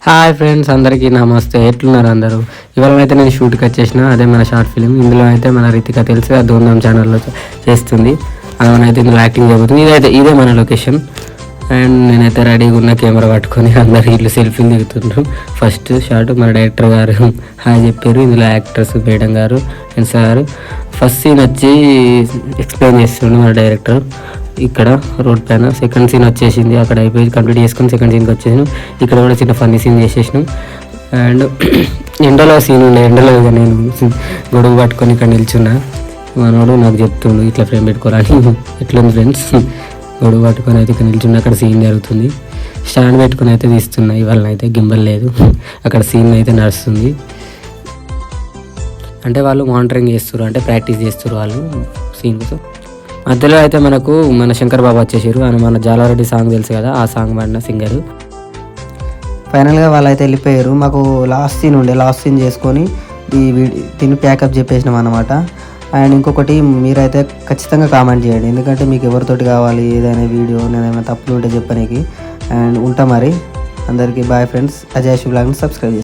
Hi friends, అందరికీ నమస్తే. ఎట్లున్నారు అందరూ? ఇవాళ అయితే నేను షూట్కి వచ్చేసిన. అదే మన షార్ట్ ఫిలిం. ఇందులో అయితే మన రితిక తెలుసు, ఆ ధూమ్ధామ్ ఛానల్లో చేస్తుంది. అయితే ఇందులో యాక్టింగ్ చేయబోతుంది. ఇదే మన లొకేషన్. అండ్ నేనైతే రెడీగా ఉన్న కెమెరా పట్టుకొని అందరు ఇల్లు సెల్ఫీలు దిగుతుండ్రు. ఫస్ట్ షాట్ మన డైరెక్టర్ గారు హాయ్ చెప్పారు. ఇందులో యాక్టర్స్ మేడం గారు అండ్ సార్. ఫస్ట్ సీన్ వచ్చి ఎక్స్ప్లెయిన్ చేస్తుండ్రు మన డైరెక్టర్ ఇక్కడ రోడ్ పైన. సెకండ్ సీన్ వచ్చేసింది, అక్కడ అయిపోయి కంప్లీట్ చేసుకుని సెకండ్ సీన్కి వచ్చేసాను. ఇక్కడ కూడా చిన్న ఫన్నీ సీన్ చేసేసినాం. అండ్ ఎండలో సీన్ ఉండే, ఎండలో నేను గొడుగు పట్టుకొని ఇక్కడ నిల్చున్నా. మనోడు నాకు చెప్తుండు ఇట్లా ఫ్రేమ్ పెట్టుకోరాని. ఎట్లుంది ఫ్రెండ్స్? గొడుగు పట్టుకొని అయితే ఇక్కడ నిల్చున్నా. అక్కడ సీన్ జరుగుతుంది. స్టాండ్ పెట్టుకొని అయితే తీస్తున్నా. ఇవాళ అయితే గింబల్ లేదు, అక్కడ సీన్ అయితే నడుస్తుంది. అంటే వాళ్ళు మానిటరింగ్ చేస్తారు, అంటే ప్రాక్టీస్ చేస్తారు వాళ్ళు సీన్ కోసం. మధ్యలో అయితే మన శంకర్ బాబు వచ్చేసారు. ఆయన మన జాలారెడ్డి సాంగ్ తెలుసు కదా, ఆ సాంగ్ పాడిన సింగరు. ఫైనల్గా వాళ్ళు అయితే వెళ్ళిపోయారు. మాకు లాస్ట్ సీన్ చేసుకొని దీన్ని ప్యాకప్ చెప్పేసినాం అన్నమాట. అండ్ ఇంకొకటి, మీరైతే ఖచ్చితంగా కామెంట్ చేయండి, ఎందుకంటే మీకు ఎవరితోటి కావాలి ఏదైనా వీడియో, నేను ఏమైనా తప్పులు ఉంటే చెప్పనీకి. అండ్ ఉంటా మరి. అందరికీ బాయ్ ఫ్రెండ్స్. అజయ్ బ్లాగ్ని సబ్స్క్రైబ్ చేయండి.